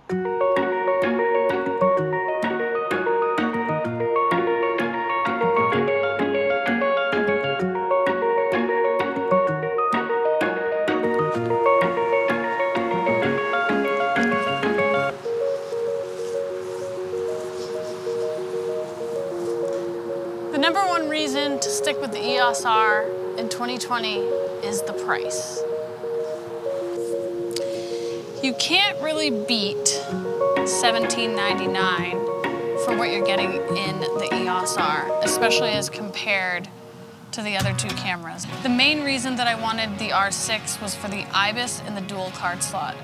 The number one reason to stick with the EOS R in 2020 is the price. You can't really beat $17.99 for what you're getting in the EOS R, especially as compared to the other two cameras. The main reason that I wanted the R6 was for the IBIS and the dual card slot.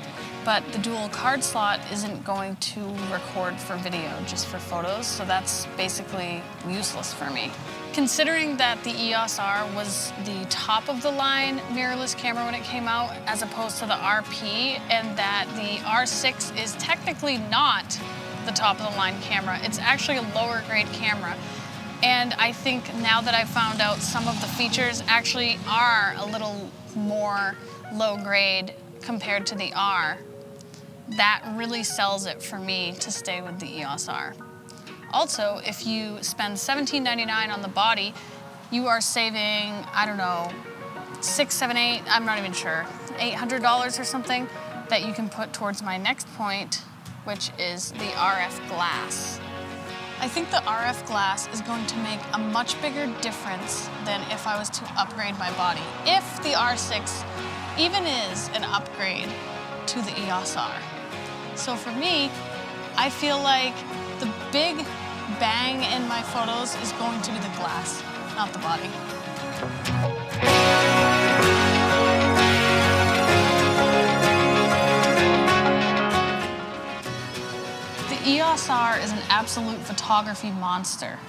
But the dual card slot isn't going to record for video, just for photos, so that's basically useless for me. Considering that the EOS R was the top of the line mirrorless camera when it came out, as opposed to the RP, and that the R6 is technically not the top of the line camera, it's actually a lower grade camera. And I think now that I've found out some of the features actually are a little more low grade compared to the R, that really sells it for me to stay with the EOS R. Also, if you spend $17.99 on the body, you are saving, I don't know, $600, $700, $800, I'm not even sure, $800 or something that you can put towards my next point, which is the RF glass. I think the RF glass is going to make a much bigger difference than if I was to upgrade my body. If the R6 even is an upgrade to the EOS R. So for me, I feel like the big bang in my photos is going to be the glass, not the body. The EOS R is an absolute photography monster.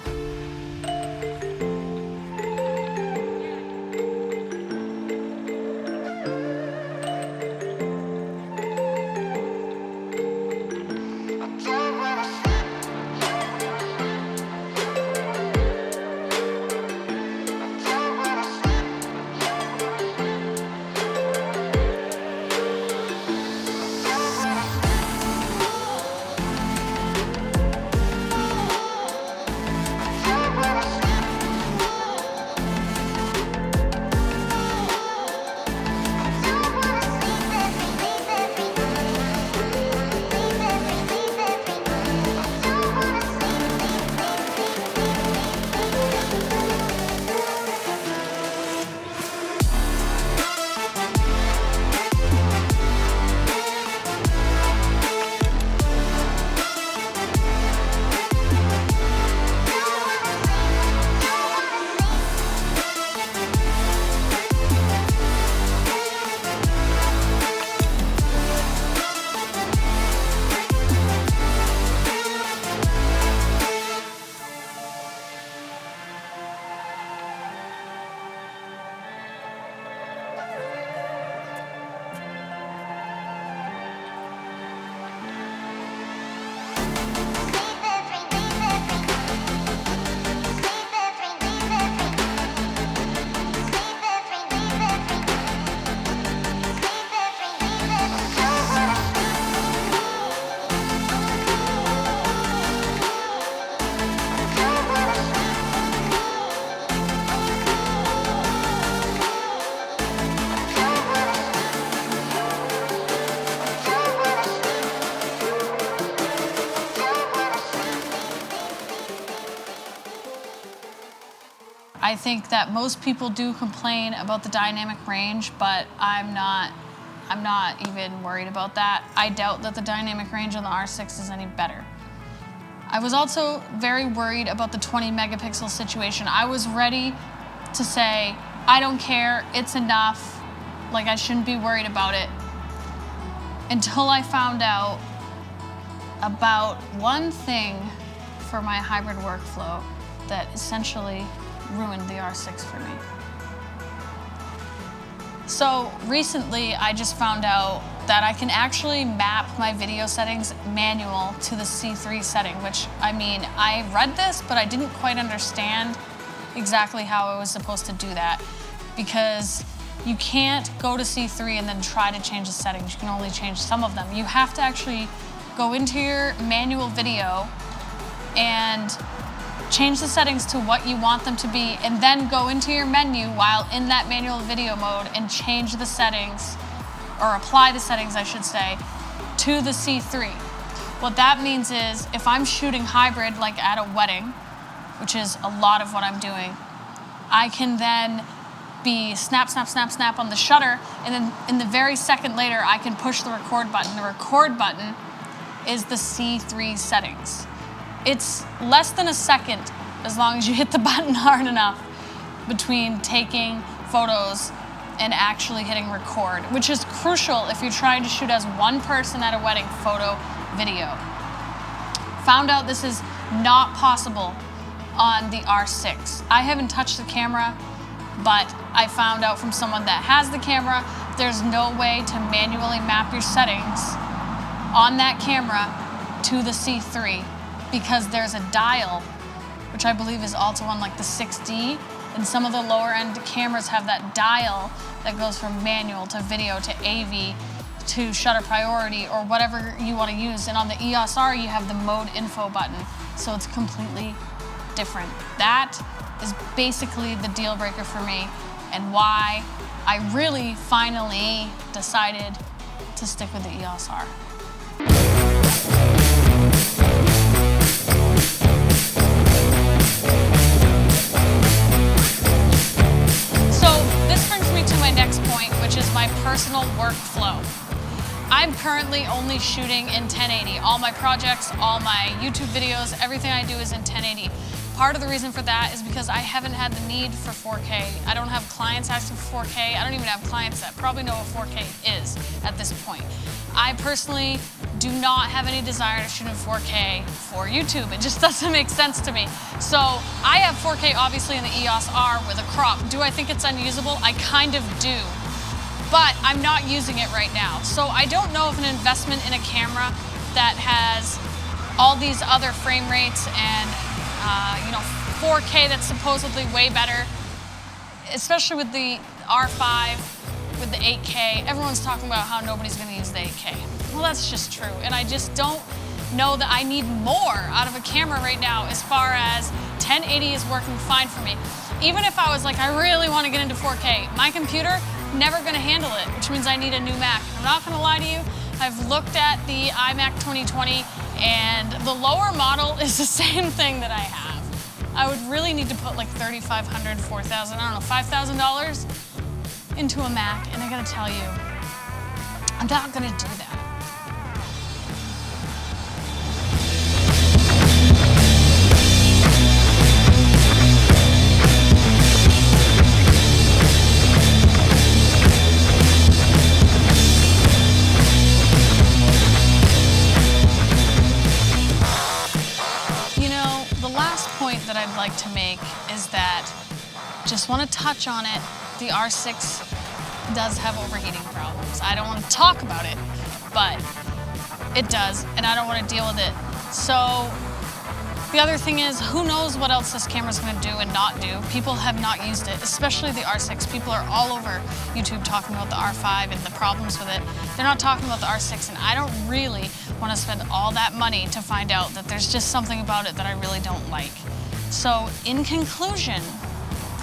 I think that most people do complain about the dynamic range, but I'm not even worried about that. I doubt that the dynamic range on the R6 is any better. I was also very worried about the 20 megapixel situation. I was ready to say, I don't care, it's enough, like I shouldn't be worried about it, until I found out about one thing for my hybrid workflow that essentially ruined the R6 for me. So recently I just found out that I can actually map my video settings manual to the C3 setting, which, I mean, I read this, but I didn't quite understand exactly how I was supposed to do that, because you can't go to C3 and then try to change the settings. You can only change some of them. You have to actually go into your manual video and change the settings to what you want them to be, and then go into your menu while in that manual video mode and change the settings, or apply the settings, I should say, to the C3. What that means is if I'm shooting hybrid, like at a wedding, which is a lot of what I'm doing, I can then be snap, snap, snap, snap on the shutter, and then in the very second later, I can push the record button. The record button is the C3 settings. It's less than a second, as long as you hit the button hard enough, between taking photos and actually hitting record, which is crucial if you're trying to shoot as one person at a wedding, photo, video. Found out this is not possible on the R6. I haven't touched the camera, but I found out from someone that has the camera, there's no way to manually map your settings on that camera to the C3, because there's a dial, which I believe is also on like the 6D, and some of the lower end cameras have that dial that goes from manual to video to AV to shutter priority or whatever you want to use. And on the EOS R, you have the mode info button, so it's completely different. That is basically the deal breaker for me, and why I really finally decided to stick with the EOS R. Which is my personal workflow. I'm currently only shooting in 1080. All my projects, all my YouTube videos, everything I do is in 1080. Part of the reason for that is because I haven't had the need for 4K. I don't have clients asking for 4K. I don't even have clients that probably know what 4K is at this point. I personally do not have any desire to shoot in 4K for YouTube. It just doesn't make sense to me. So I have 4K obviously in the EOS R with a crop. Do I think it's unusable? I kind of do. But I'm not using it right now. So I don't know if an investment in a camera that has all these other frame rates and 4K that's supposedly way better, especially with the R5, with the 8K, everyone's talking about how nobody's gonna use the 8K. Well, that's just true. And I just don't know that I need more out of a camera right now, as far as 1080 is working fine for me. Even if I was like, I really wanna get into 4K, my computer, never gonna handle it, which means I need a new Mac. I'm not gonna lie to you, I've looked at the iMac 2020 and the lower model is the same thing that I have. I would really need to put like $3,500, $4,000, I don't know, $5,000 into a Mac, and I gotta tell you, I'm not gonna do that. That I'd like to make is that, just want to touch on it, the R6 does have overheating problems. I don't want to talk about it, but it does, and I don't want to deal with it. So the other thing is, who knows what else this camera's going to do and not do. People have not used it, especially the R6. People are all over YouTube talking about the R5 and the problems with it. They're not talking about the R6, and I don't really want to spend all that money to find out that there's just something about it that I really don't like. So in conclusion,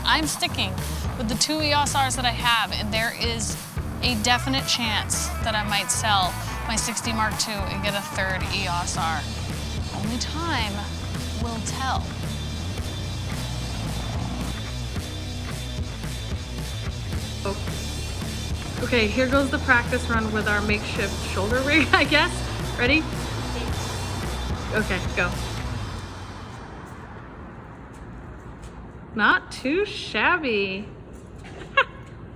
I'm sticking with the 2 EOS Rs that I have, and there is a definite chance that I might sell my 60 Mark II and get a 3rd EOS R. Only time will tell. Okay, here goes the practice run with our makeshift shoulder rig, I guess. Ready? Okay, go. Not too shabby.